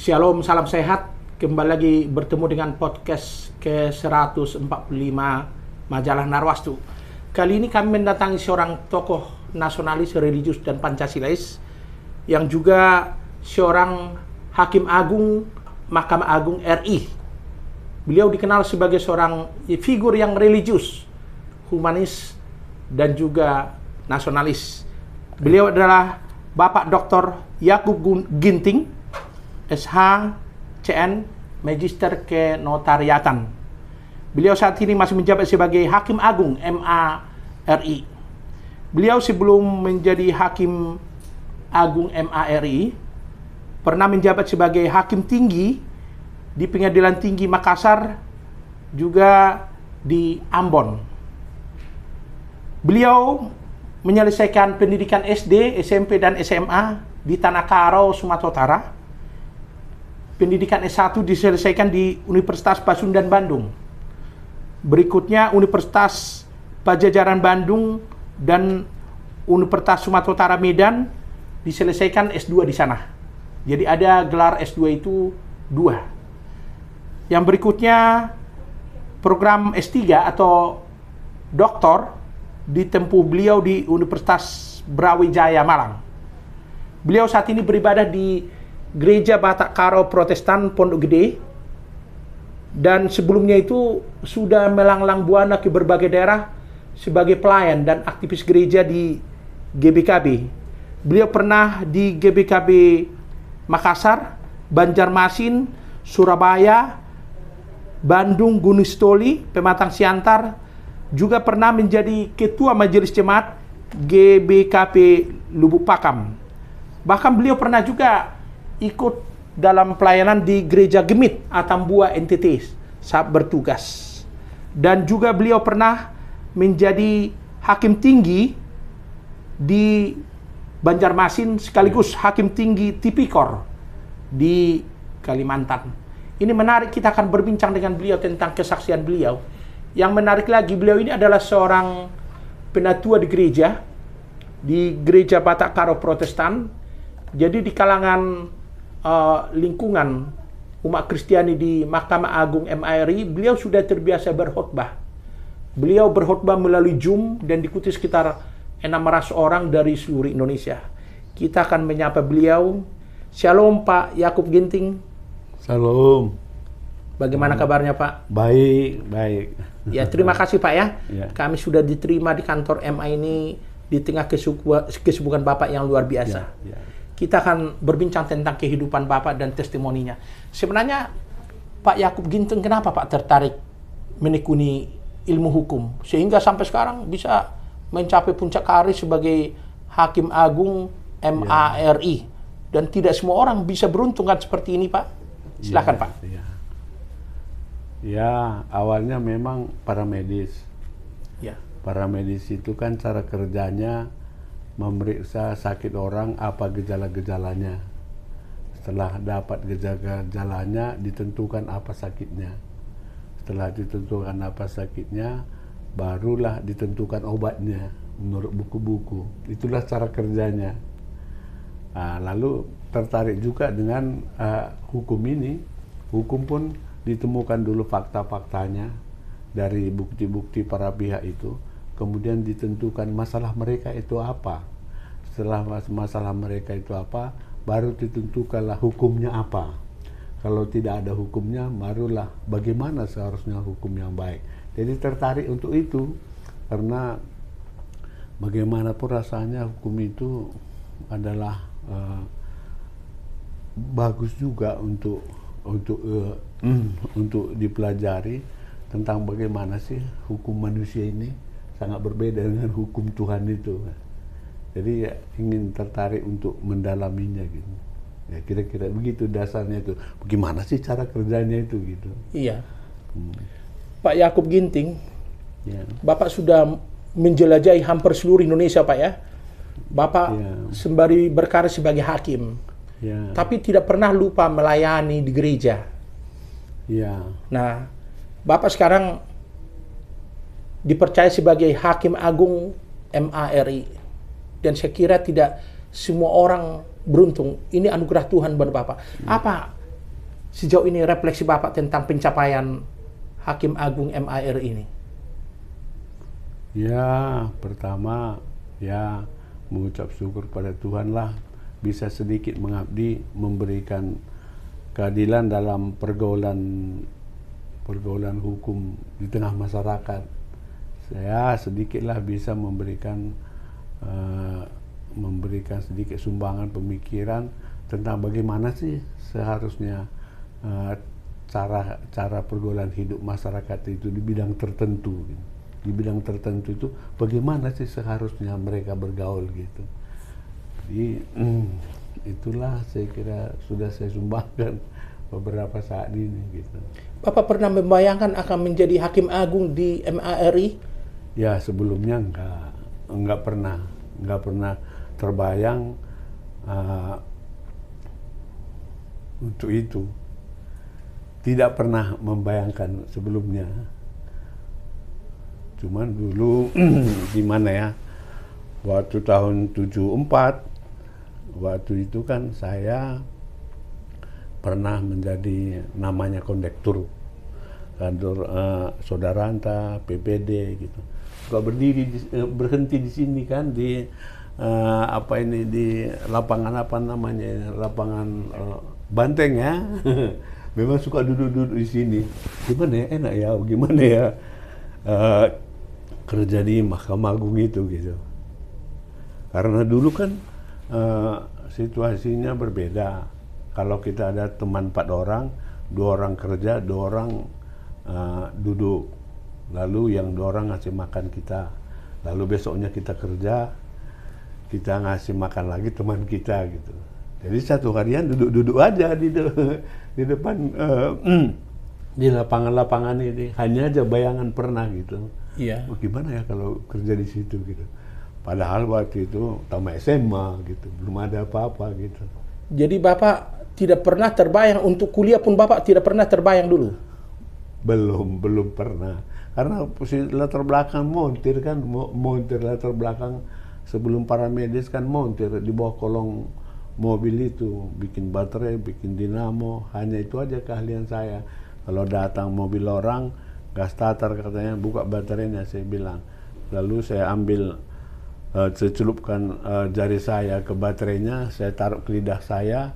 Shalom, salam sehat. Kembali lagi bertemu dengan podcast ke-145 Majalah Narwastu. Kali ini kami mendatangi seorang tokoh nasionalis, religius, dan Pancasilais yang juga seorang Hakim Agung Mahkamah Agung RI. Beliau dikenal sebagai seorang figur yang religius, humanis, dan juga nasionalis. Beliau adalah Bapak Dr. Yakub Ginting, SH, CN, Magister Kenotariatan. Beliau saat ini masih menjabat sebagai Hakim Agung MA RI. Beliau sebelum menjadi Hakim Agung MA RI pernah menjabat sebagai Hakim Tinggi di Pengadilan Tinggi Makassar, juga di Ambon. Beliau menyelesaikan pendidikan SD, SMP, dan SMA di Tanah Karo, Sumatera Utara. Pendidikan S1 diselesaikan di Universitas Pasundan Bandung. Berikutnya Universitas Pajajaran Bandung dan Universitas Sumatera Utara Medan diselesaikan S2 di sana. Jadi ada gelar S2 itu 2. Yang berikutnya program S3 atau doktor ditempuh beliau di Universitas Brawijaya Malang. Beliau saat ini beribadah di Gereja Batak Karo Protestan Pondok Gede, dan sebelumnya itu sudah melanglang buana ke berbagai daerah sebagai pelayan dan aktivis gereja di GBKB. Beliau pernah di GBKB Makassar, Banjarmasin, Surabaya, Bandung, Gunung Sitoli, Pematang Siantar, juga pernah menjadi Ketua Majelis Jemaat GBKP Lubuk Pakam. Bahkan beliau pernah juga ikut dalam pelayanan di Gereja Gemit Atambua NTT saat bertugas. Dan juga beliau pernah menjadi Hakim Tinggi di Banjarmasin sekaligus Hakim Tinggi Tipikor di Kalimantan. Ini menarik, kita akan berbincang dengan beliau tentang kesaksian beliau. Yang menarik lagi, beliau ini adalah seorang penatua di Gereja Batak Karo Protestan. Jadi di kalangan lingkungan umat Kristiani di Mahkamah Agung MARI, beliau sudah terbiasa berkhotbah. Beliau berkhotbah melalui Zoom dan diikuti sekitar 600 orang dari seluruh Indonesia. Kita akan menyapa beliau. Shalom Pak Yakub Ginting. Shalom. Bagaimana kabarnya Pak? Baik, baik. Ya, terima kasih Pak ya. Ya. Kami sudah diterima di kantor MA ini di tengah kesibukan Bapak yang luar biasa. Ya, ya. Kita akan berbincang tentang kehidupan Bapak dan testimoninya. Sebenarnya Pak Yakub Ginting, kenapa Pak tertarik menekuni ilmu hukum sehingga sampai sekarang bisa mencapai puncak karir sebagai Hakim Agung MARI? Dan tidak semua orang bisa beruntung kan seperti ini Pak. Silakan Pak. Ya, awalnya memang para medis. Ya. Para medis itu kan cara kerjanya memeriksa sakit orang, apa gejala-gejalanya. Setelah dapat gejala-gejalanya, ditentukan apa sakitnya. Setelah ditentukan apa sakitnya, barulah ditentukan obatnya menurut buku-buku. Itulah cara kerjanya. Lalu tertarik juga dengan hukum ini. Hukum pun ditemukan dulu fakta-faktanya dari bukti-bukti para pihak itu. Kemudian ditentukan masalah mereka itu apa. Setelah masalah mereka itu apa, baru ditentukanlah hukumnya apa. Kalau tidak ada hukumnya, barulah bagaimana seharusnya hukum yang baik. Jadi tertarik untuk itu, karena bagaimanapun rasanya hukum itu adalah bagus juga untuk dipelajari tentang bagaimana sih hukum manusia ini sangat berbeda dengan hukum Tuhan itu. Jadi ya, ingin tertarik untuk mendalaminya gitu. Ya kira-kira begitu dasarnya itu. Bagaimana sih cara kerjanya itu gitu. Iya. Pak Yakub Ginting, ya. Bapak sudah menjelajahi hampir seluruh Indonesia Pak ya. Bapak sembari berkarir sebagai hakim. Ya. Tapi tidak pernah lupa melayani di gereja. Ya. Nah, Bapak sekarang dipercaya sebagai Hakim Agung MARI, dan saya kira tidak semua orang beruntung. Ini anugerah Tuhan buat Bapak. Apa sejauh ini refleksi Bapak tentang pencapaian Hakim Agung MARI ini? Ya, pertama ya mengucap syukur pada Tuhan lah, bisa sedikit mengabdi, memberikan keadilan dalam pergaulan hukum di tengah masyarakat. Saya sedikitlah bisa memberikan sedikit sumbangan pemikiran tentang bagaimana sih seharusnya cara pergaulan hidup masyarakat itu di bidang tertentu. Di bidang tertentu itu bagaimana sih seharusnya mereka bergaul gitu. Jadi itulah saya kira sudah saya sumbangkan beberapa saat ini gitu. Bapak pernah membayangkan akan menjadi Hakim Agung di MARI? Ya, sebelumnya enggak pernah terbayang untuk itu. Tidak pernah membayangkan sebelumnya. Cuman dulu gimana ya, waktu tahun 74, waktu itu kan saya pernah menjadi namanya kondektur kantor Sodaranta, PPD gitu. Suka berhenti di sini kan di di lapangan lapangan Banteng ya. Memang suka duduk-duduk di sini. Gimana ya, enak ya, gimana ya kerja di Mahkamah Agung itu gitu. Karena dulu kan situasinya berbeda. Kalau kita ada teman 4 orang, 2 orang kerja, 2 orang duduk. Lalu yang 2 orang ngasih makan kita. Lalu besoknya kita kerja, kita ngasih makan lagi teman kita gitu. Jadi satu harian duduk-duduk aja di depan di lapangan-lapangan ini. Hanya aja bayangan pernah gitu. Iya. Gimana ya kalau kerja di situ gitu. Padahal waktu itu tamat SMA gitu, belum ada apa-apa gitu. Jadi Bapak tidak pernah terbayang untuk kuliah pun Bapak tidak pernah terbayang dulu? Belum pernah. Karena latar belakang montir kan, montir latar belakang sebelum paramedis kan montir di bawah kolong mobil itu, bikin baterai, bikin dinamo, hanya itu aja keahlian saya. Kalau datang mobil orang, gas starter katanya, buka baterainya, saya bilang. Lalu saya ambil, saya celupkan jari saya ke baterainya, saya taruh ke lidah saya.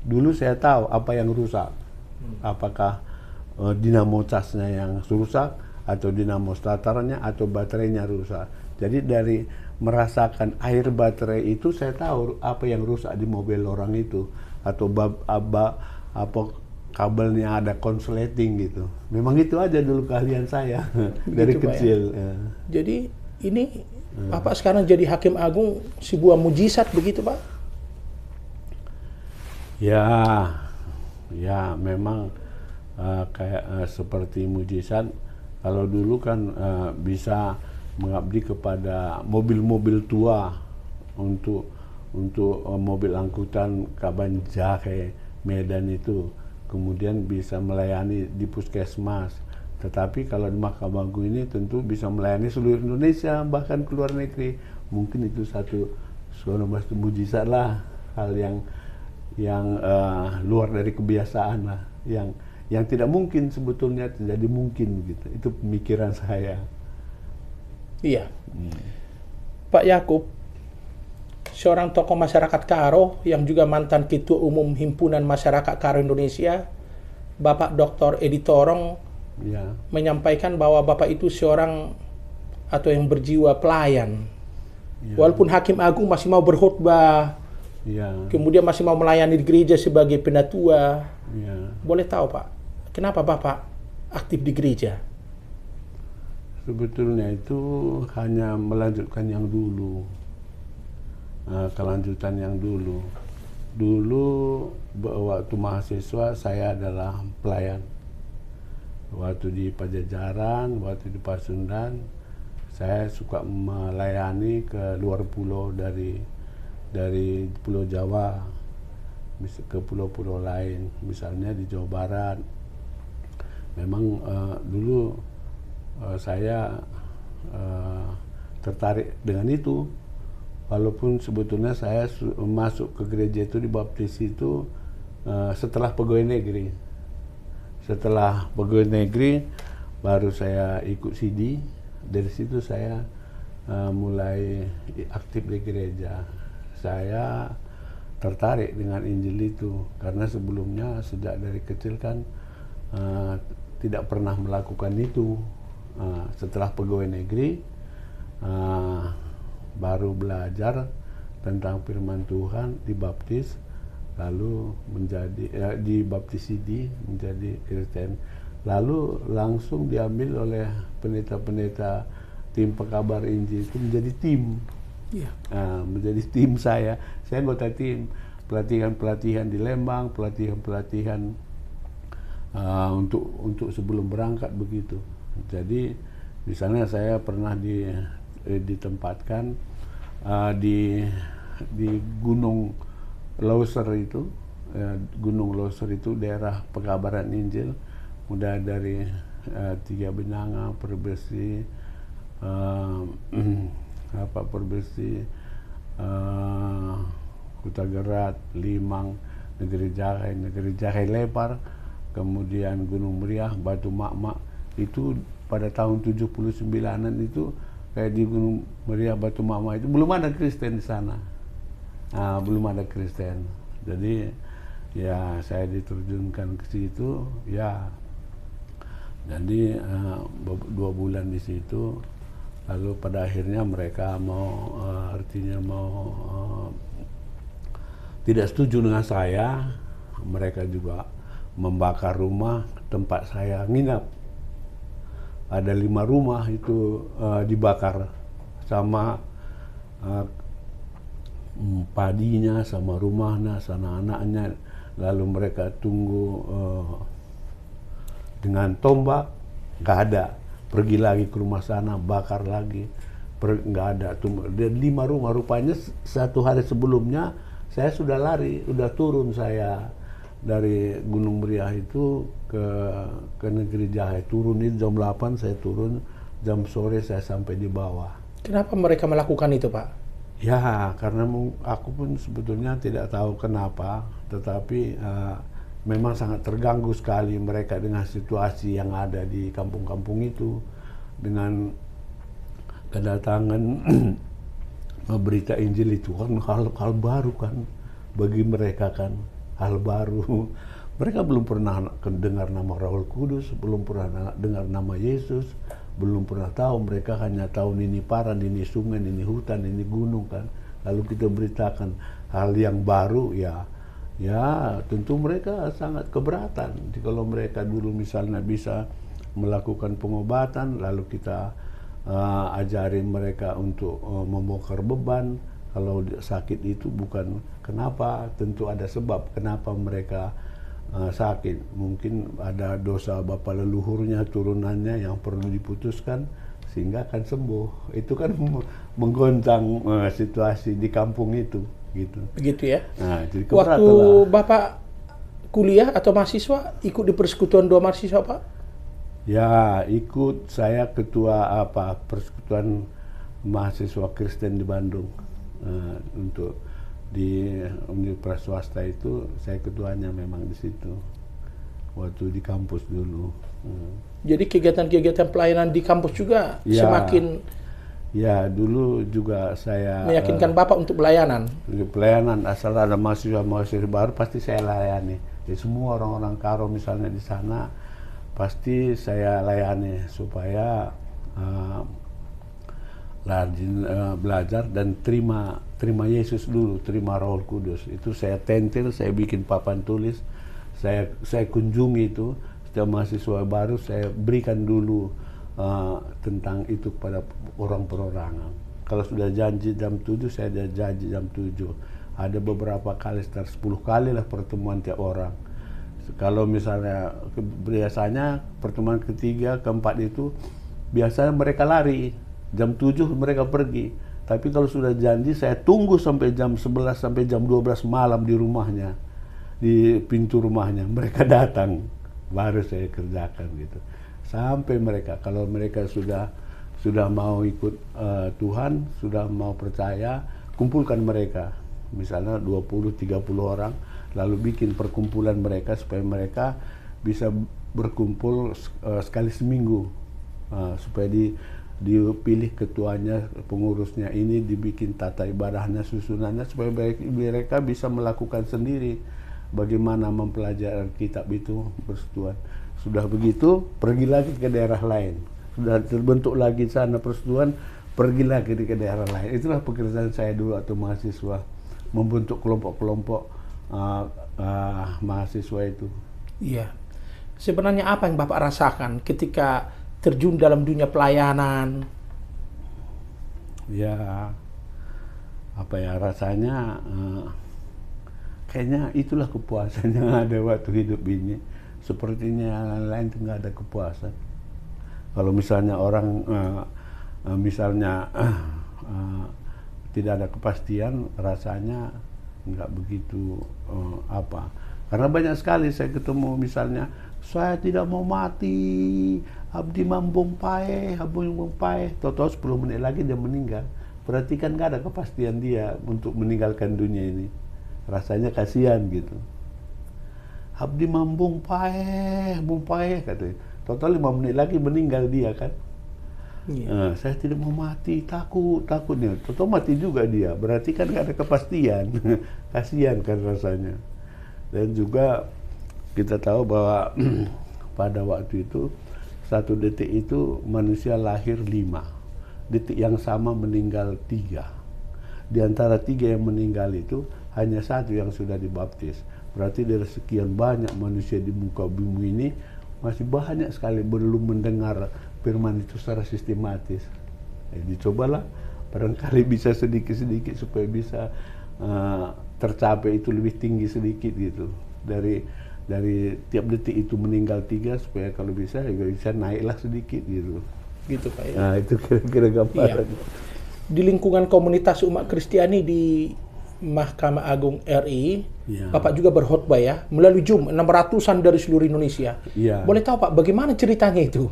Dulu saya tahu apa yang rusak. Apakah dinamo casnya yang rusak, atau dinamo starternya, atau baterainya rusak. Jadi dari merasakan air baterai itu saya tahu apa yang rusak di mobil orang itu, atau apa kabelnya ada konsleting gitu. Memang itu aja dulu keahlian saya dari Gitu, Pak, kecil. ya? Jadi ini Bapak sekarang jadi Hakim Agung sebuah mujizat begitu Pak? Ya memang kayak seperti mujizat. Kalau dulu kan bisa mengabdi kepada mobil-mobil tua untuk mobil angkutan Kaban Jahe Medan itu, kemudian bisa melayani di puskesmas. Tetapi kalau di Mahkamah Agung ini tentu bisa melayani seluruh Indonesia, bahkan ke luar negeri. Mungkin itu satu mujizat lah, hal yang luar dari kebiasaan lah, yang tidak mungkin sebetulnya terjadi mungkin gitu. Itu pemikiran saya. Iya. Pak Yakub, seorang tokoh masyarakat Karo yang juga mantan Ketua Umum Himpunan Masyarakat Karo Indonesia, Bapak Dr. Edi Torong, Ya. menyampaikan bahwa Bapak itu seorang atau yang berjiwa pelayan. Ya. Walaupun Hakim Agung masih mau berkhutbah, Ya. kemudian masih mau melayani di gereja sebagai penatua. Ya. Boleh tahu Pak, kenapa Bapak aktif di gereja? Sebetulnya itu hanya melanjutkan yang dulu, kelanjutan yang dulu. Dulu waktu mahasiswa saya adalah pelayan. Waktu di Pajajaran, waktu di Pasundan, saya suka melayani ke luar pulau, dari Pulau Jawa ke pulau-pulau lain, misalnya di Jawa Barat. Memang dulu saya tertarik dengan itu, walaupun sebetulnya saya masuk ke gereja itu, dibaptis itu setelah pegawai negeri. setelah pegawai negeri baru saya ikut CD. Dari situ saya mulai aktif di gereja. Saya tertarik dengan Injil itu karena sebelumnya sejak dari kecil kan tidak pernah melakukan itu. Setelah pegawai negeri baru belajar tentang firman Tuhan, dibaptis, lalu menjadi dibaptis CD, menjadi Kristen. Lalu langsung diambil oleh pendeta-pendeta tim pekabar Injil itu menjadi tim. Iya. Menjadi tim saya anggota tim, pelatihan-pelatihan di Lembang, pelatihan-pelatihan untuk sebelum berangkat begitu. Jadi misalnya saya pernah ditempatkan di Gunung Loser itu, Gunung Loser itu daerah pekabaran Injil, mulai dari Tiga Benanga, Perbesi, Perbesi, Kutagerat, Limang, Negeri Jahe Lepar, kemudian Gunung Meriah, Batu Makmak. Itu pada tahun 79-an itu kayak di Gunung Meriah, Batu Makmak itu belum ada Kristen di sana. Belum ada Kristen. Jadi ya saya diterjunkan ke situ ya. Jadi 2 bulan di situ, lalu pada akhirnya mereka tidak setuju dengan saya. Mereka juga membakar rumah tempat saya nginap. Ada 5 rumah itu dibakar sama padinya, sama rumahnya, sama anaknya. Lalu mereka tunggu dengan tombak, nggak ada. Pergi lagi ke rumah sana, bakar lagi, nggak ada. Dan 5 rumah, rupanya 1 hari sebelumnya saya sudah lari, udah turun saya dari Gunung Meriah itu ke Negeri Jahe. Turun itu jam 8 saya turun, jam sore saya sampai di bawah. Kenapa mereka melakukan itu, Pak? Ya, karena aku pun sebetulnya tidak tahu kenapa, tetapi memang sangat terganggu sekali mereka dengan situasi yang ada di kampung-kampung itu, dengan kedatangan berita Injil itu kan hal baru kan bagi mereka, kan hal baru. Mereka belum pernah dengar nama Roh Kudus, belum pernah dengar nama Yesus, belum pernah tahu. Mereka hanya tahu ini paran, ini sungai, ini hutan, ini gunung kan. Lalu kita beritakan hal yang baru, ya tentu mereka sangat keberatan. Jadi kalau mereka dulu misalnya bisa melakukan pengobatan, lalu kita ajarin mereka untuk membongkar beban. Kalau sakit itu bukan kenapa, tentu ada sebab kenapa mereka sakit. Mungkin ada dosa bapa leluhurnya, turunannya yang perlu diputuskan sehingga akan sembuh. Itu kan menggoncang situasi di kampung itu, gitu. Begitu ya. Nah, jadi waktu Bapak kuliah atau mahasiswa ikut di Persekutuan 2 Mahasiswa, Pak? Ya, ikut. Saya ketua Persekutuan Mahasiswa Kristen di Bandung. Untuk di universitas swasta itu saya ketuanya memang di situ waktu di kampus dulu. Jadi kegiatan-kegiatan pelayanan di kampus juga semakin dulu juga saya meyakinkan Bapak untuk pelayanan. Pelayanan, asal ada mahasiswa baru pasti saya layani. Jadi semua orang-orang Karo misalnya di sana pasti saya layani supaya rajin belajar dan terima Yesus dulu, terima Roh Kudus. Itu saya tentil, saya bikin papan tulis, saya kunjungi itu. Setiap mahasiswa baru saya berikan dulu tentang itu kepada orang perorangan. Kalau sudah janji jam 7, saya ada janji jam 7. Ada beberapa kali, sekitar 10 kali lah pertemuan tiap orang. Kalau misalnya biasanya pertemuan ketiga, keempat itu biasanya mereka lari. Jam 7 mereka pergi. Tapi kalau sudah janji, saya tunggu sampai jam 11 sampai jam 12 malam di rumahnya, di pintu rumahnya. Mereka datang, baru saya kerjakan gitu. Sampai mereka, kalau mereka sudah mau ikut Tuhan, sudah mau percaya, kumpulkan mereka. Misalnya 20-30 orang, lalu bikin perkumpulan mereka supaya mereka bisa berkumpul sekali seminggu, supaya dipilih ketuanya, pengurusnya ini, dibikin tata ibadahnya, susunannya, supaya mereka bisa melakukan sendiri bagaimana mempelajari kitab itu persekutuan. Sudah begitu, pergi lagi ke daerah lain. Sudah terbentuk lagi sana persekutuan, pergi lagi ke daerah lain. Itulah pekerjaan saya dulu atau mahasiswa, membentuk kelompok-kelompok mahasiswa itu. Iya. Sebenarnya apa yang Bapak rasakan ketika terjun dalam dunia pelayanan? Ya, apa ya rasanya, kayaknya itulah kepuasan yang ada waktu hidup ini. Sepertinya yang lain itu nggak ada kepuasan. Kalau misalnya orang tidak ada kepastian, rasanya nggak begitu apa. Karena banyak sekali saya ketemu, misalnya saya tidak mau mati, abdi mambung pae, tahu-tahu 10 menit lagi dia meninggal. Berarti kan nggak ada kepastian dia untuk meninggalkan dunia ini. Rasanya kasihan gitu. Abdi mambung pae, katanya. Total 5 menit lagi meninggal dia kan. Iya. Saya tidak mau mati, takutnya. Total mati juga dia. Berarti kan nggak ada kepastian. Kasihan kan rasanya. Dan juga kita tahu bahwa pada waktu itu 1 detik itu manusia lahir 5. Detik yang sama meninggal 3. Di antara 3 yang meninggal itu hanya 1 yang sudah dibaptis. Berarti dari sekian banyak manusia di muka bumi ini, masih banyak sekali belum mendengar firman itu secara sistematis. Dicobalah, barangkali bisa sedikit-sedikit supaya bisa tercapai itu lebih tinggi sedikit gitu. Dari tiap detik itu meninggal 3, supaya kalau bisa naiklah sedikit gitu. Gitu Pak ya. Nah, itu kira-kira gambaran. Iya. Di lingkungan komunitas umat Kristiani di Mahkamah Agung RI, ya. Bapak juga berkhotbah ya, melalui Zoom 600-an dari seluruh Indonesia. Ya. Boleh tahu Pak, bagaimana ceritanya itu?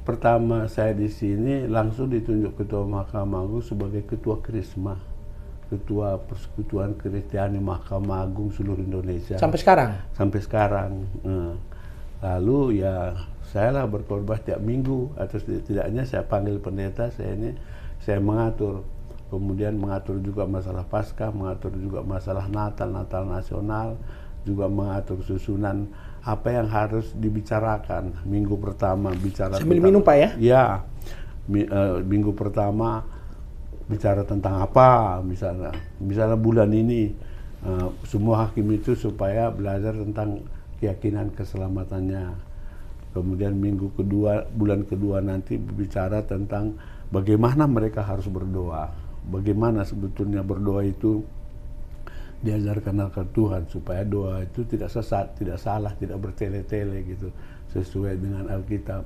Pertama saya di sini langsung ditunjuk Ketua Mahkamah Agung sebagai Ketua Krisma, Ketua Persekutuan Kristiani Mahkamah Agung seluruh Indonesia. Sampai sekarang? Sampai sekarang. Lalu ya saya lah berkhotbah tiap minggu, atau setidaknya saya panggil pendeta, saya mengatur. Kemudian mengatur juga masalah Paskah, mengatur juga masalah Natal nasional, juga mengatur susunan apa yang harus dibicarakan. Minggu pertama bicara sambil minum Pak ya? Ya, minggu pertama bicara tentang apa, misalnya bulan ini semua hakim itu supaya belajar tentang keyakinan keselamatannya. Kemudian bulan kedua nanti berbicara tentang bagaimana mereka harus berdoa. Bagaimana sebetulnya berdoa itu diajarkan akan Tuhan, supaya doa itu tidak sesat, tidak salah, tidak bertele-tele gitu, sesuai dengan Alkitab.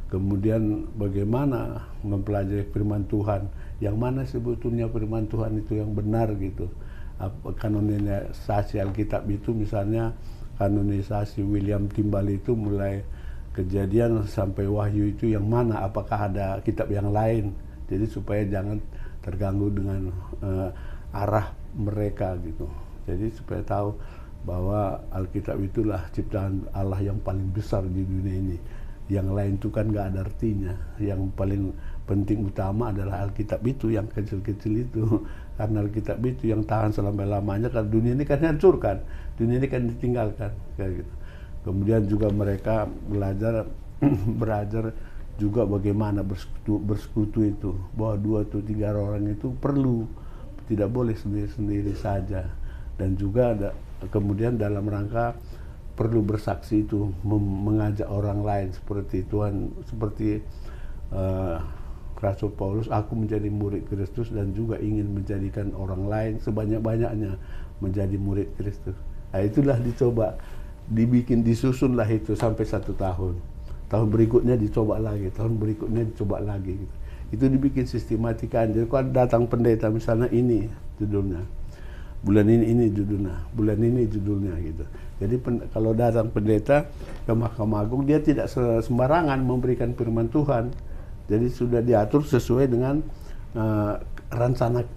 Kemudian bagaimana mempelajari firman Tuhan, yang mana sebetulnya firman Tuhan itu yang benar gitu. Kanonisasi Alkitab itu, misalnya kanonisasi William Timbal itu mulai Kejadian sampai Wahyu itu yang mana, apakah ada kitab yang lain. Jadi supaya jangan terganggu dengan arah mereka gitu. Jadi supaya tahu bahwa Alkitab itulah ciptaan Allah yang paling besar di dunia ini. Yang lain itu kan nggak ada artinya. Yang paling penting utama adalah Alkitab itu, yang kecil-kecil itu. Karena Alkitab itu yang tahan selama-lamanya, karena dunia ini kan hancurkan, dunia ini kan ditinggalkan kayak gitu. Kemudian juga mereka belajar juga bagaimana bersekutu itu, bahwa 2 atau 3 orang itu perlu, tidak boleh sendiri-sendiri saja. Dan juga kemudian dalam rangka perlu bersaksi itu, mengajak orang lain seperti Tuhan, seperti Rasul Paulus, aku menjadi murid Kristus dan juga ingin menjadikan orang lain sebanyak-banyaknya menjadi murid Kristus. Nah, itulah dicoba, disusunlah itu sampai 1 tahun. Tahun berikutnya dicoba lagi, tahun berikutnya dicoba lagi. Gitu. Itu dibikin sistematikan. Jadi kalau datang pendeta misalnya ini judulnya, bulan ini judulnya, bulan ini judulnya gitu. Jadi kalau datang pendeta ke Mahkamah Agung, dia tidak sembarangan memberikan firman Tuhan. Jadi sudah diatur sesuai dengan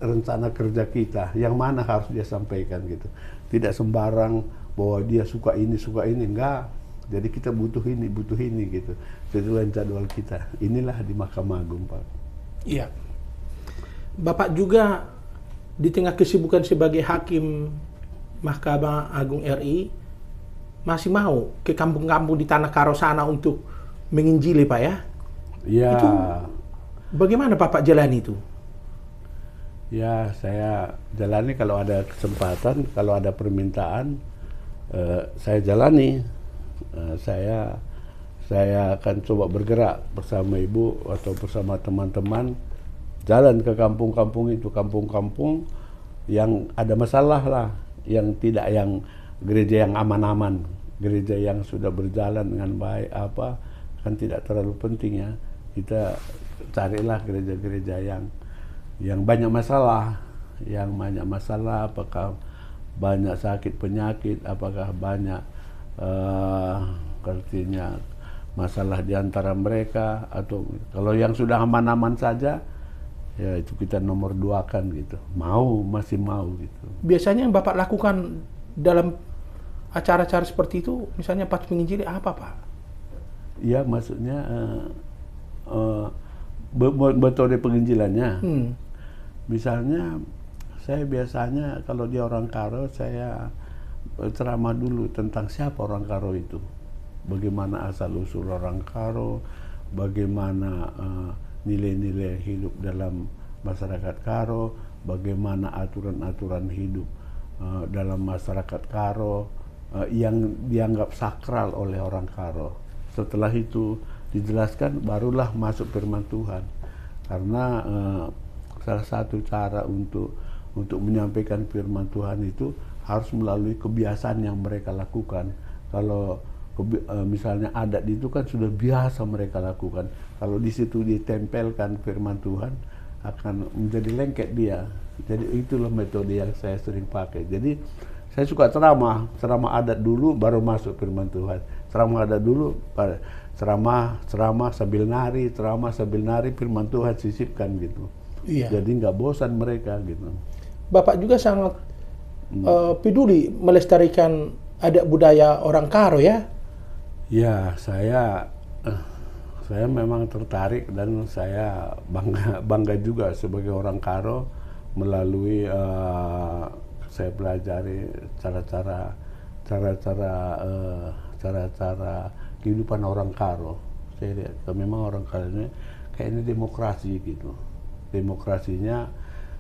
rencana kerja kita, yang mana harus dia sampaikan gitu. Tidak sembarang bahwa dia suka ini, enggak. Jadi kita butuh ini gitu. Sesuai jadwal kita. Inilah di Mahkamah Agung, Pak. Iya. Bapak juga di tengah kesibukan sebagai hakim Mahkamah Agung RI masih mau ke kampung-kampung di Tanah Karo sana untuk menginjili, Pak ya? Ya. Itu bagaimana Bapak jalani itu? Ya, saya jalani kalau ada kesempatan, kalau ada permintaan, saya jalani. Saya akan coba bergerak bersama ibu atau bersama teman-teman jalan ke kampung-kampung itu, kampung-kampung yang ada masalah lah, yang tidak yang gereja yang aman-aman, gereja yang sudah berjalan dengan baik kan tidak terlalu penting ya. Kita carilah gereja-gereja yang banyak masalah, apakah banyak sakit penyakit, apakah banyak artinya masalah di antara mereka, atau kalau yang sudah aman-aman saja ya itu kita nomor 2 kan gitu, masih mau gitu. Biasanya yang Bapak lakukan dalam acara-acara seperti itu, misalnya pas menginjili apa, Pak? Ya, maksudnya metode penginjilannya. Misalnya saya biasanya kalau dia orang Karo, saya ceramah dulu tentang siapa orang Karo itu, bagaimana asal usul orang Karo, bagaimana nilai-nilai hidup dalam masyarakat Karo, bagaimana aturan-aturan hidup dalam masyarakat Karo yang dianggap sakral oleh orang Karo. Setelah itu dijelaskan, barulah masuk firman Tuhan. Karena salah satu cara untuk menyampaikan firman Tuhan itu harus melalui kebiasaan yang mereka lakukan. Kalau misalnya adat itu kan sudah biasa mereka lakukan. Kalau di situ ditempelkan firman Tuhan, akan menjadi lengket dia. Jadi itulah metode yang saya sering pakai. Jadi saya suka ceramah adat dulu baru masuk firman Tuhan. Ceramah adat dulu, ceramah sambil nari, firman Tuhan sisipkan gitu. Iya. Jadi nggak bosan mereka gitu. Bapak juga sangat peduli melestarikan adat budaya orang Karo ya? Ya, saya memang tertarik dan saya bangga juga sebagai orang Karo melalui saya pelajari cara-cara kehidupan orang Karo. Saya lihat memang orang Karo ini kayaknya demokrasi gitu. Demokrasinya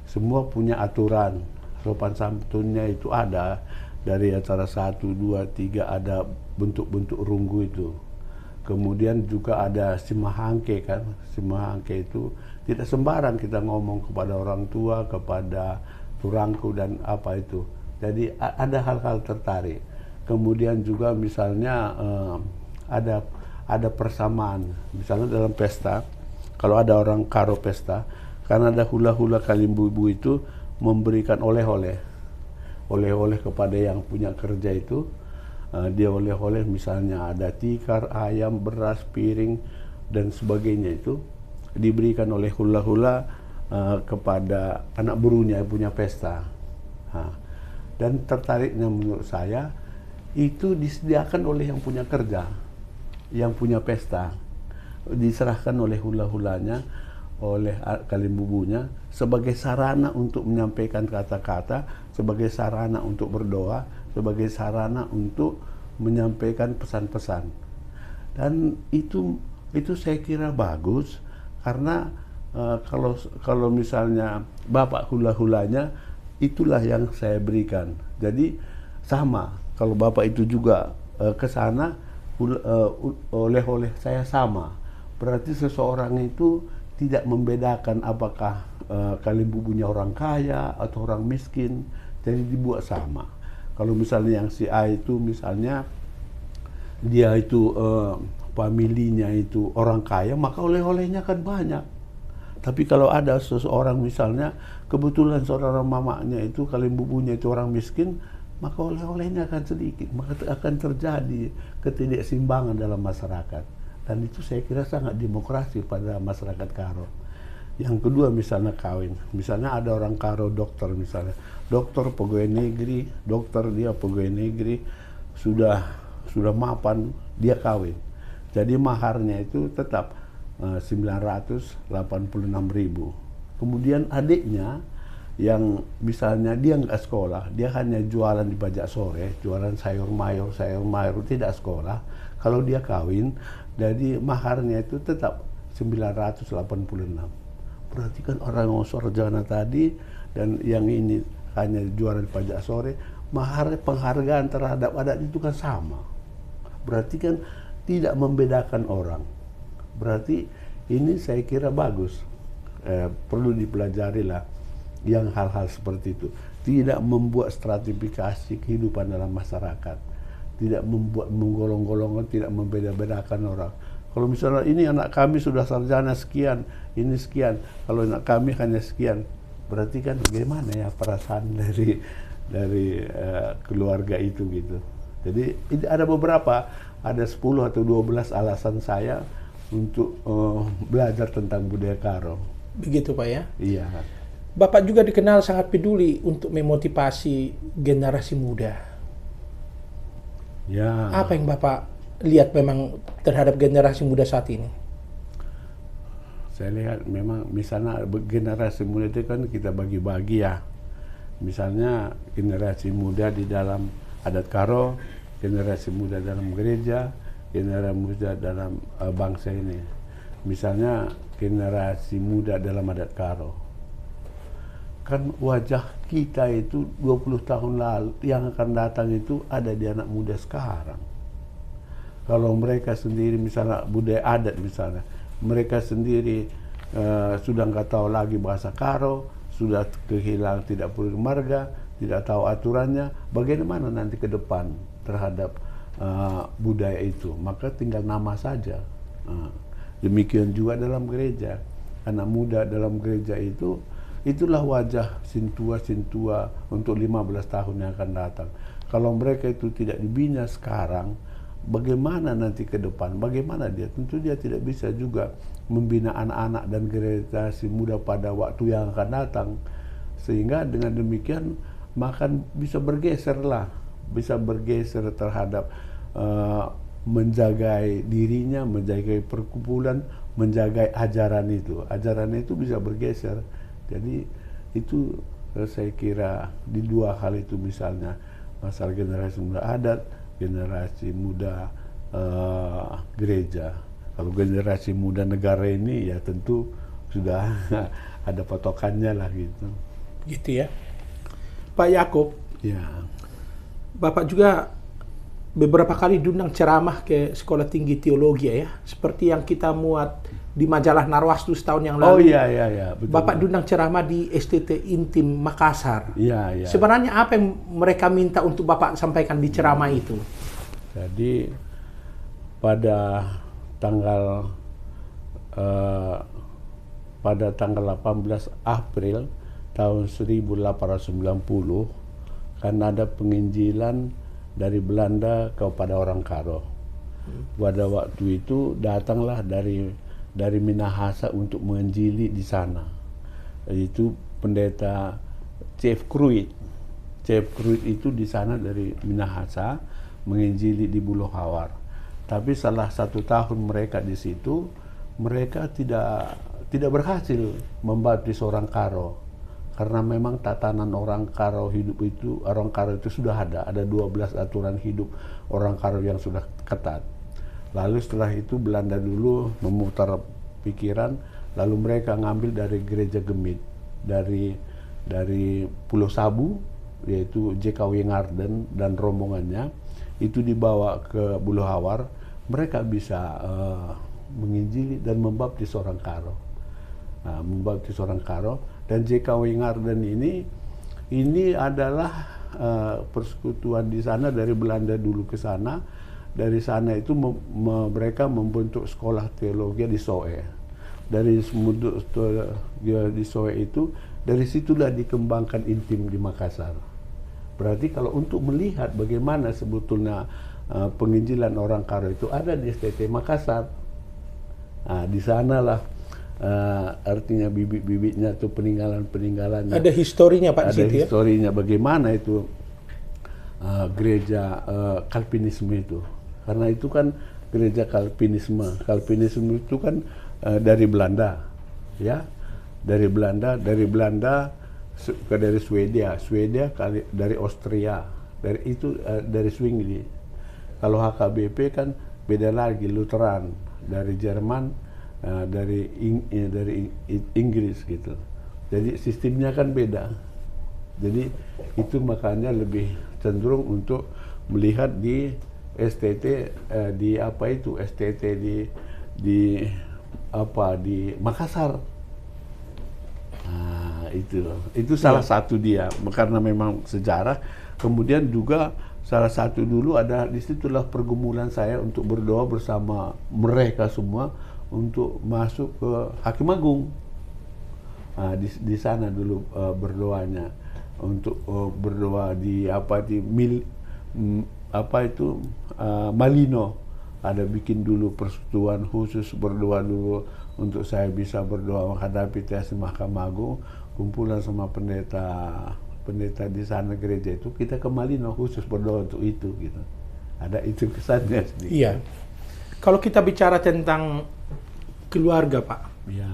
semua punya aturan, sopan santunnya itu ada, dari acara 1, 2, 3 ada bentuk-bentuk runggu itu. Kemudian juga ada simahangke kan, simahangke itu tidak sembarang kita ngomong kepada orang tua, kepada turangku dan apa itu. Jadi ada hal-hal tertarik. Kemudian juga misalnya ada persamaan, misalnya dalam pesta, kalau ada orang Karo pesta, karena ada hula-hula Kalimbubu itu memberikan oleh-oleh kepada yang punya kerja itu. Dia oleh-oleh misalnya ada tikar, ayam, beras, piring dan sebagainya, itu diberikan oleh hula-hula kepada anak burunya yang punya pesta. Dan tertariknya menurut saya itu disediakan oleh yang punya kerja, yang punya pesta, diserahkan oleh hula-hulanya, oleh Kalimbubunya sebagai sarana untuk menyampaikan kata-kata, sebagai sarana untuk berdoa, sebagai sarana untuk menyampaikan pesan-pesan. Dan itu saya kira bagus, karena kalau misalnya bapak hula-hulanya, itulah yang saya berikan. Jadi sama, kalau bapak itu juga ke sana, oleh-oleh saya sama. Berarti seseorang itu tidak membedakan apakah Kalimbubunya orang kaya atau orang miskin, jadi dibuat sama. Kalau misalnya yang si A itu misalnya dia itu familinya itu orang kaya, maka oleh-olehnya kan banyak. Tapi kalau ada seseorang misalnya kebetulan saudara mamanya itu Kalimbubunya itu orang miskin, maka oleh-olehnya akan sedikit, maka akan terjadi ketidakseimbangan dalam masyarakat. Dan itu saya kira sangat demokrasi pada masyarakat Karo. Yang kedua misalnya kawin, misalnya ada orang Karo dokter misalnya, dokter pegawai negeri, dokter dia pegawai negeri, sudah mapan, dia kawin. Jadi maharnya itu tetap 986.000. Kemudian adiknya yang misalnya dia nggak sekolah, dia hanya jualan di pajak sore, jualan sayur mayur, tidak sekolah. Kalau dia kawin, jadi maharnya itu tetap 986. Berarti kan orang yang sarjana tadi dan yang ini hanya jualan di pajak sore, mahar penghargaan terhadap adat itu kan sama. Berarti kan tidak membedakan orang. Berarti ini saya kira bagus. Perlu dipelajari lah yang hal-hal seperti itu. Tidak membuat stratifikasi kehidupan dalam masyarakat. Tidak membuat menggolong-golongkan, tidak membeda-bedakan orang. Kalau misalnya ini anak kami sudah sarjana sekian, ini sekian. Kalau anak kami hanya sekian, berarti kan bagaimana ya perasaan dari keluarga itu gitu. Jadi ada beberapa, ada 10 atau 12 alasan saya untuk belajar tentang budaya Karo. Begitu Pak ya? Iya. Bapak juga dikenal sangat peduli untuk memotivasi generasi muda. Ya. Apa yang Bapak lihat memang terhadap generasi muda saat ini? Saya lihat memang misalnya generasi muda itu kan kita bagi-bagi ya. Misalnya generasi muda di dalam adat Karo, generasi muda dalam gereja, generasi muda dalam bangsa ini. Misalnya generasi muda dalam adat Karo. Kan wajah kita itu 20 tahun lalu yang akan datang itu ada di anak muda sekarang. Kalau mereka sendiri misalnya budaya adat misalnya, mereka sendiri sudah nggak tahu lagi bahasa Karo, sudah kehilangan, tidak perlu marga, tidak tahu aturannya, bagaimana nanti ke depan terhadap budaya itu? Maka tinggal nama saja. Demikian juga dalam gereja, anak muda dalam gereja itu, itulah wajah sintua-sintua untuk 15 tahun yang akan datang. Kalau mereka itu tidak dibina sekarang, bagaimana nanti ke depan? Bagaimana dia? Tentu dia tidak bisa juga membina anak-anak dan generasi muda pada waktu yang akan datang. Sehingga dengan demikian maka bisa bergeser terhadap menjaga dirinya, menjaga perkumpulan, menjaga ajaran itu. Ajaran itu bisa bergeser. Jadi itu saya kira di dua hal itu, misalnya masalah generasi muda adat, generasi muda gereja. Kalau generasi muda negara ini ya tentu sudah ada patokannya lah gitu. Gitu ya. Pak Yakub, Ya. Bapak juga beberapa kali diundang ceramah ke Sekolah Tinggi Teologi ya, seperti yang kita muat di majalah Narwastu setahun yang lalu. Oh iya, betul. Bapak diundang ceramah di STT Intim Makassar. Iya. Sebenarnya apa yang mereka minta untuk Bapak sampaikan di ceramah itu? Jadi pada tanggal 18 April tahun 1890 kan ada penginjilan dari Belanda kepada orang Karo. Pada waktu itu datanglah dari Minahasa untuk menginjili di sana. Itu pendeta Chef Kruit. Chef Kruit itu di sana dari Minahasa menginjili di Buluh Hawar. Tapi salah 1 tahun mereka di situ, mereka tidak berhasil membaptis orang Karo, karena memang tatanan orang Karo hidup itu, orang Karo itu sudah ada 12 aturan hidup orang Karo yang sudah ketat. Lalu setelah itu Belanda dulu memutar pikiran, lalu mereka ngambil dari gereja Gemit, dari Pulau Sabu, yaitu J.K. Wengarden dan rombongannya, itu dibawa ke Buluh Hawar. Mereka bisa menginjili dan membaptis orang Karo. Membaptis orang Karo. Dan J.K. Wengarden ini adalah persekutuan di sana dari Belanda dulu ke sana. Dari sana itu mereka membentuk sekolah teologi di Soe. Dari di Soe itu, dari situlah dikembangkan Intim di Makassar. Berarti kalau untuk melihat bagaimana sebetulnya penginjilan orang Karo itu ada di STT Makassar. Di sanalah artinya bibit-bibitnya atau peninggalan-peninggalannya. Ada historinya Pak di situ ya? Ada historinya bagaimana itu gereja Kalvinisme itu. karena itu kan gereja Calvinisme. Calvinisme itu kan dari Belanda, ya, dari Belanda dari Swedia dari Austria, dari Swingli. Kalau HKBP kan beda lagi, Lutheran dari Jerman, dari Inggris gitu. Jadi sistemnya kan beda. Jadi itu makanya lebih cenderung untuk melihat di STT STT di Makassar. Nah, itu salah satu dia, karena memang sejarah. Kemudian juga salah satu dulu ada disitulah pergumulan saya untuk berdoa bersama mereka semua untuk masuk ke Hakim Agung. Nah, di sana dulu berdoanya untuk berdoa di Malino. Ada bikin dulu persekutuan khusus berdoa dulu untuk saya bisa berdoa menghadapi tes Mahkamah Agung. Kumpulan sama pendeta di sana gereja itu, kita ke Malino khusus berdoa untuk itu gitu. Ada itu kesannya sedikit. Iya. Kalau kita bicara tentang keluarga, Pak. Iya.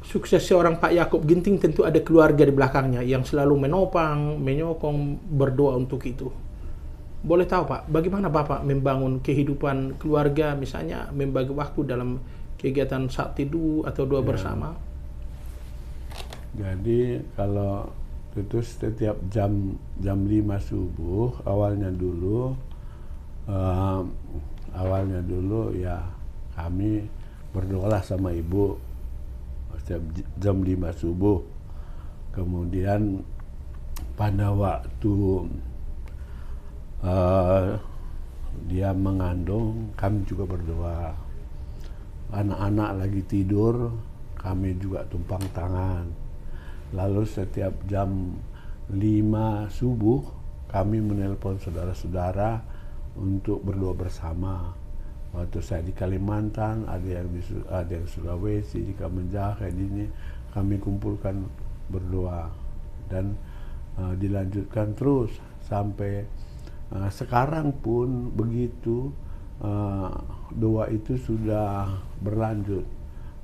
Sukses seorang Pak Yakob Ginting tentu ada keluarga di belakangnya yang selalu menopang, menyokong, berdoa untuk itu. Boleh tahu Pak, bagaimana Bapak membangun kehidupan keluarga, misalnya membagi waktu dalam kegiatan saat teduh atau doa bersama? Jadi kalau itu setiap jam 5 subuh awalnya dulu ya kami berdoalah sama ibu setiap jam 5 subuh. Kemudian pada waktu dia mengandung, kami juga berdoa. Anak-anak lagi tidur, kami juga tumpang tangan. Lalu setiap jam 5 subuh, kami menelpon saudara-saudara untuk berdoa bersama. Waktu saya di Kalimantan, ada yang Sulawesi, di Kamenjah, kayak ini, kami kumpulkan berdoa. Dan dilanjutkan terus sampai sekarang pun begitu. Doa itu sudah berlanjut.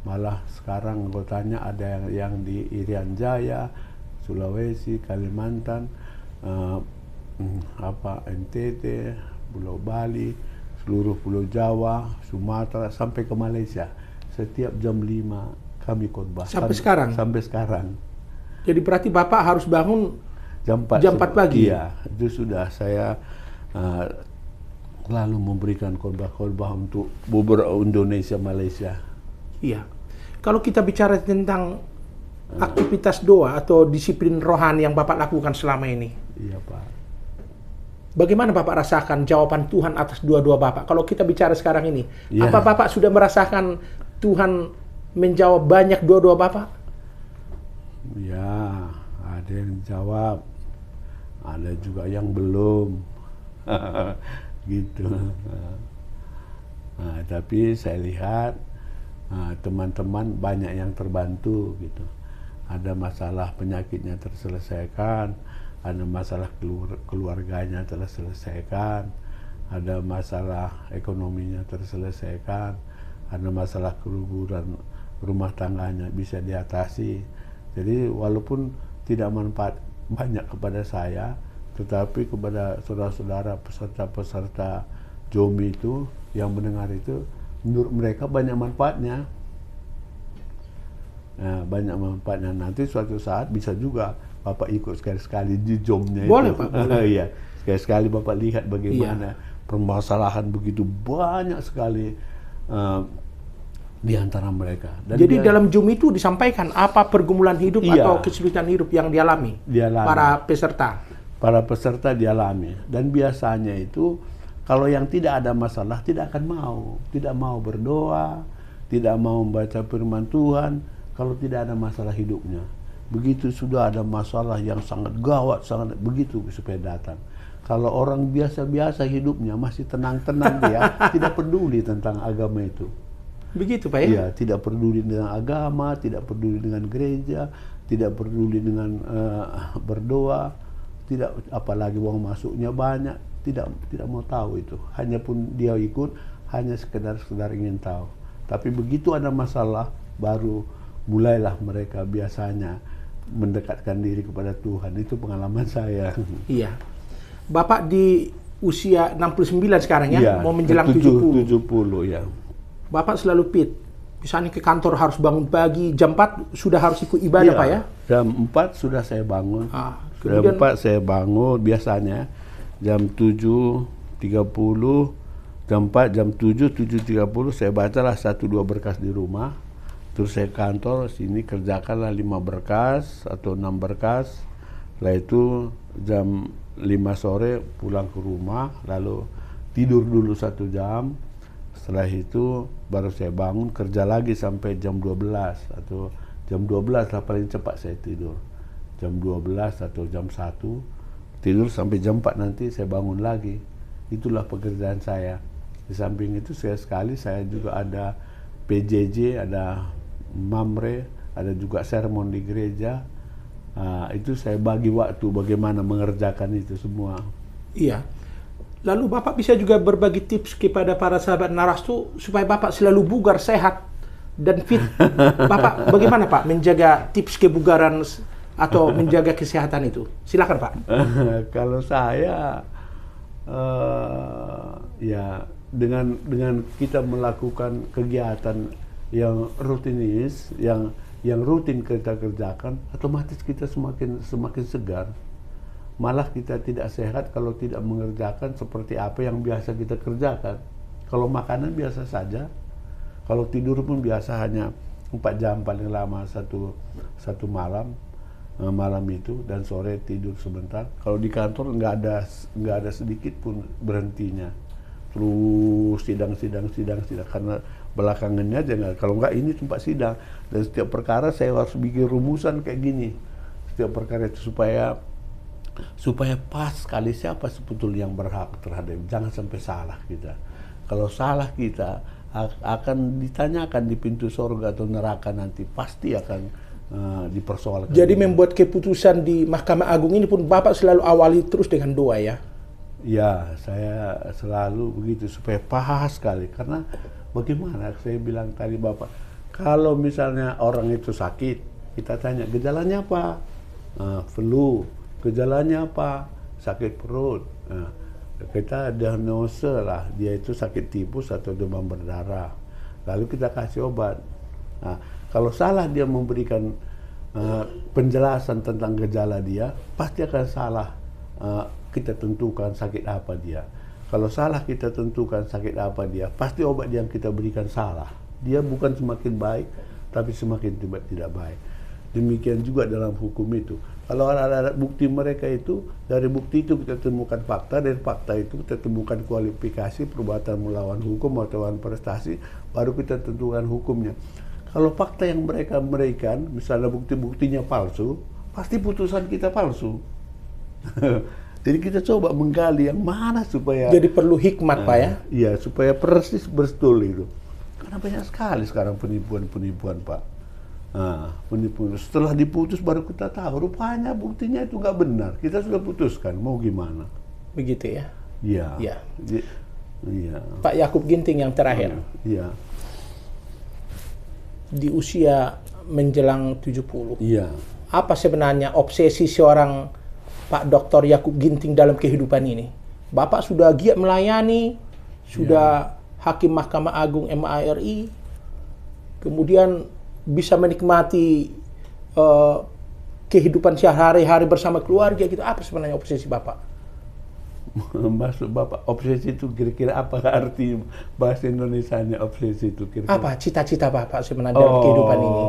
Malah sekarang anggotanya ada yang di Irian Jaya, Sulawesi, Kalimantan, NTT, Pulau Bali, seluruh Pulau Jawa, Sumatera, sampai ke Malaysia. Setiap jam 5 kami khotbah. Sampai sekarang? Sampai sekarang. Jadi berarti Bapak harus bangun jam 4 pagi? Iya, itu sudah saya lalu memberikan khotbah-khotbah untuk beberapa Indonesia, Malaysia. Iya. Kalau kita bicara tentang aktivitas doa atau disiplin rohani yang Bapak lakukan selama ini. Iya, Pak. Bagaimana Bapak rasakan jawaban Tuhan atas doa-doa Bapak? Kalau kita bicara sekarang ini, apa Bapak sudah merasakan Tuhan menjawab banyak doa-doa Bapak? Ya, ada yang jawab, ada juga yang belum. Gitu. Nah, tapi saya lihat teman-teman banyak yang terbantu gitu. Ada masalah penyakitnya terselesaikan, ada masalah keluarganya terselesaikan, ada masalah ekonominya terselesaikan, ada masalah keruburan rumah tangganya bisa diatasi. Jadi walaupun tidak manfaat banyak kepada saya, tetapi kepada saudara-saudara peserta-peserta Jomi itu yang mendengar itu, menurut mereka banyak manfaatnya. Nah, banyak manfaatnya. Nanti suatu saat bisa juga Bapak ikut sekali-sekali di Jomnya itu. Boleh Pak, boleh. Iya, sekali-sekali Bapak lihat bagaimana permasalahan begitu banyak sekali di antara mereka. Dan jadi dalam Jom itu disampaikan apa pergumulan hidup atau kesulitan hidup yang dialami para peserta. Para peserta dialami. Dan biasanya itu kalau yang tidak ada masalah tidak mau berdoa, tidak mau membaca firman Tuhan kalau tidak ada masalah hidupnya. Begitu sudah ada masalah yang sangat gawat, sangat begitu supaya datang. Kalau orang biasa-biasa hidupnya masih tenang-tenang dia, tidak peduli tentang agama itu. Begitu Pak ya? Iya, tidak peduli dengan agama, tidak peduli dengan gereja, tidak peduli dengan berdoa, tidak, apalagi uang masuknya banyak, tidak mau tahu itu. Hanya pun dia ikut hanya sekedar ingin tahu. Tapi begitu ada masalah, baru mulailah mereka biasanya mendekatkan diri kepada Tuhan. Itu pengalaman saya. Iya. Bapak di usia 69 sekarang ya, Iya, mau menjelang 70. 70 ya. Bapak selalu fit. Misalnya ke kantor harus bangun pagi, jam 4 sudah harus ikut ibadah, Iya, Pak ya? Jam 4 sudah saya bangun. Kemudian, Jam 4 saya bangun biasanya. Jam 7.30, jam 4, jam 7, 7.30 saya bacalah 1-2 berkas di rumah. Terus saya kantor sini kerjakanlah 5 berkas atau 6 berkas. Setelah itu jam 5 sore pulang ke rumah, lalu tidur dulu 1 jam. Setelah itu baru saya bangun kerja lagi sampai jam 12 atau jam 12 lah paling cepat saya tidur. Jam 12 atau jam 1 tidur sampai jam 4 nanti saya bangun lagi. Itulah pekerjaan saya. Di samping itu saya juga ada PJJ, ada Mamre, ada juga sermon di gereja. Itu saya bagi waktu bagaimana mengerjakan itu semua. iya. Lalu Bapak bisa juga berbagi tips kepada para sahabat Narastu supaya Bapak selalu bugar, sehat, dan fit. Bapak bagaimana Pak menjaga tips kebugaran atau menjaga kesehatan itu? Silakan Pak. Kalau saya ya dengan kita melakukan kegiatan yang rutinis, yang rutin kita kerjakan, otomatis kita semakin segar. Malah kita tidak sehat kalau tidak mengerjakan seperti apa yang biasa kita kerjakan. Kalau makanan biasa saja, kalau tidur pun biasa hanya 4 jam paling lama satu malam itu, dan sore tidur sebentar. Kalau di kantor nggak ada sedikit pun berhentinya, terus sidang karena belakangannya aja nggak. Kalau nggak ini tempat sidang, dan setiap perkara saya harus bikin rumusan kayak gini. Setiap perkara itu supaya pas sekali siapa sebetulnya yang berhak terhadap, jangan sampai salah kita. Kalau salah kita akan ditanyakan di pintu surga atau neraka, nanti pasti akan dipersoalkan. Jadi membuat keputusan di Mahkamah Agung ini pun Bapak selalu awali terus dengan doa ya? Ya, saya selalu begitu supaya pas sekali. Karena bagaimana saya bilang tadi Bapak, kalau misalnya orang itu sakit, kita tanya gejalanya apa? Flu. Gejalanya apa? Sakit perut. Kita diagnosa lah, dia itu sakit tipus atau demam berdarah. Lalu kita kasih obat. Kalau salah dia memberikan penjelasan tentang gejala dia, pasti akan salah kita tentukan sakit apa dia. Kalau salah kita tentukan sakit apa dia, pasti obat yang kita berikan salah. Dia bukan semakin baik, tapi semakin tidak baik. Demikian juga dalam hukum itu. Kalau ada bukti mereka itu, dari bukti itu kita temukan fakta, dari fakta itu kita temukan kualifikasi perbuatan melawan hukum atau melawan prestasi, baru kita tentukan hukumnya. Kalau fakta yang mereka berikan, misalnya bukti-buktinya palsu, pasti putusan kita palsu. Jadi kita coba menggali yang mana supaya... Jadi perlu hikmat Pak ya? Iya, supaya persis betul itu. Karena banyak sekali sekarang penipuan Pak. Penipuan. Setelah diputus baru kita tahu rupanya buktinya itu nggak benar. Kita sudah putuskan, mau gimana? Begitu ya? Iya. Iya. Iya. Pak Yakub Ginting yang terakhir. Iya. Di usia menjelang 70. Iya. Apa sebenarnya obsesi seorang Pak Dr. Yakub Ginting dalam kehidupan ini? Bapak sudah giat melayani, sudah Hakim Mahkamah Agung MARI, kemudian bisa menikmati kehidupan sehari-hari bersama keluarga gitu. Apa sebenarnya obsesi Bapak? Maksud Bapak obsesi itu kira-kira apa arti bahasa Indonesianya obsesi itu kira-kira? Apa cita-cita Bapak sebenarnya dalam kehidupan ini?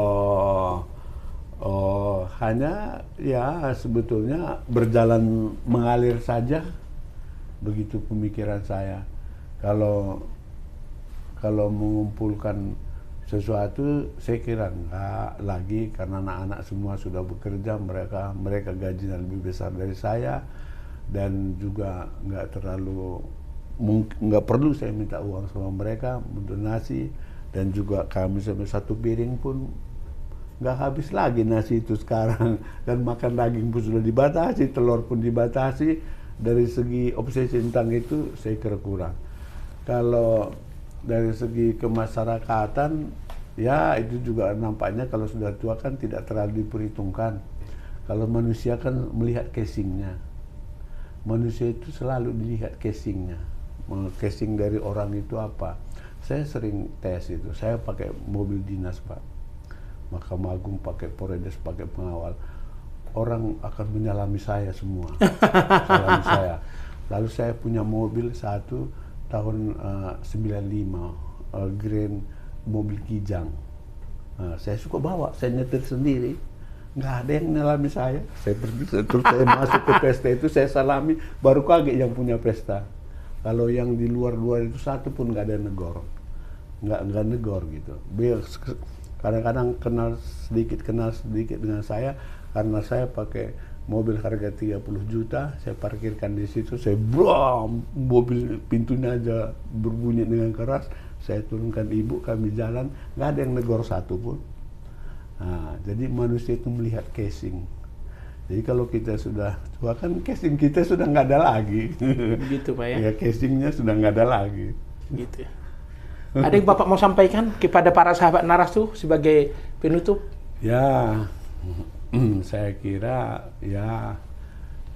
Hanya ya sebetulnya berjalan mengalir saja, begitu pemikiran saya. Kalau mengumpulkan sesuatu, saya kira enggak lagi, karena anak-anak semua sudah bekerja, mereka gajinya lebih besar dari saya, dan juga nggak perlu saya minta uang sama mereka, mendonasi, dan juga kami sampai 1 piring pun nggak habis lagi nasi itu sekarang. Dan makan daging pun sudah dibatasi, telur pun dibatasi. Dari segi obsesi tentang itu saya kira kurang. Kalau dari segi kemasyarakatan, ya itu juga nampaknya kalau sudah tua kan tidak terlalu diperhitungkan. Kalau manusia kan melihat casingnya. Manusia itu selalu dilihat casingnya. Casing dari orang itu apa. Saya sering tes itu. Saya pakai mobil dinas, Pak. Mahkamah Agung pakai Polres, pakai pengawal. Orang akan menyalami saya semua. Menyalami saya. Lalu saya punya mobil satu tahun 95, Grand mobil Kijang. Saya suka bawa, saya nyetir sendiri. Nggak ada yang menyalami saya. Saya pergi, terus saya masuk ke pesta itu, saya salami, baru kaget yang punya pesta. Kalau yang di luar-luar itu satu pun nggak ada negor. Nggak negor gitu. Kadang-kadang kenal sedikit dengan saya, karena saya pakai mobil harga 30 juta, saya parkirkan di situ, saya bram, mobil pintunya aja berbunyi dengan keras, saya turunkan ibu, kami jalan, nggak ada yang negor satu pun. Nah, jadi manusia itu melihat casing. Jadi kalau kita sudah tua kan casing kita sudah nggak ada lagi. Gitu Pak ya? Ya casingnya sudah nggak ada lagi. Gitu. Ada yang Bapak mau sampaikan kepada para sahabat Narastu sebagai penutup? Ya, saya kira ya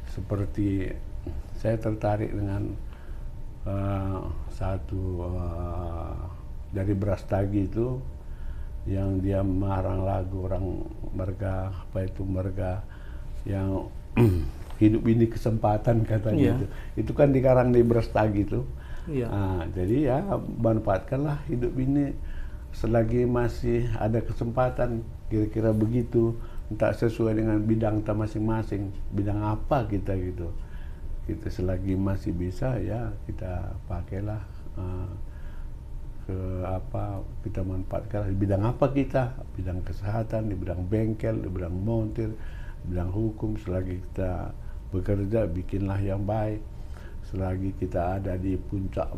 seperti saya tertarik dengan satu dari Brastagi itu yang dia mengarang lagu orang Merga, apa itu Merga yang hidup ini kesempatan katanya. Itu kan dikarang di Brastagi itu. Jadi ya manfaatkanlah hidup ini selagi masih ada kesempatan, kira-kira begitu. Entah sesuai dengan bidang kita masing-masing, bidang apa kita gitu. Kita selagi masih bisa ya kita pakailah kita manfaatkan di bidang apa kita, bidang kesehatan, di bidang bengkel, di bidang montir, di bidang hukum. Selagi kita bekerja, bikinlah yang baik. Selagi kita ada di puncak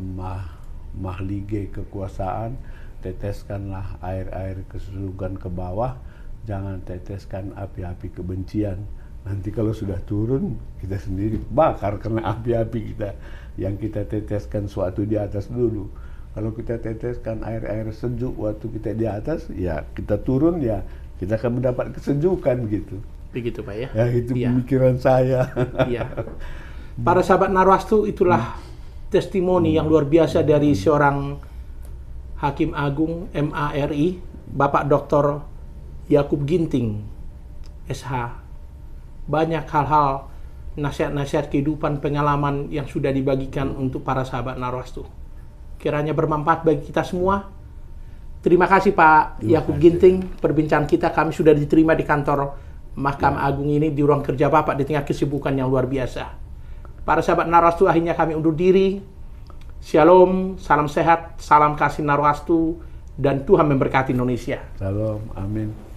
mahlige kekuasaan, teteskanlah air-air keseluruhan ke bawah. Jangan teteskan api-api kebencian. Nanti kalau sudah turun, kita sendiri bakar karena api-api kita yang kita teteskan suatu di atas dulu. Kalau kita teteskan air-air sejuk waktu kita di atas, ya kita turun, ya kita akan mendapat kesejukan gitu. Begitu Pak ya? Ya itu pemikiran saya. Iya. Para sahabat Narwastu, itulah testimoni yang luar biasa dari seorang Hakim Agung MARI, Bapak Dr. Yakub Ginting, SH. Banyak hal-hal, nasihat-nasihat kehidupan, pengalaman yang sudah dibagikan untuk para sahabat Narwastu. Kiranya bermanfaat bagi kita semua. Terima kasih Pak Yakub Ginting. Perbincangan kita kami sudah diterima di kantor Mahkamah Agung ini, di ruang kerja Bapak di tengah kesibukan yang luar biasa. Para sahabat Narwastu, akhirnya kami undur diri. Shalom, salam sehat, salam kasih Narwastu, dan Tuhan memberkati Indonesia. Shalom, amin.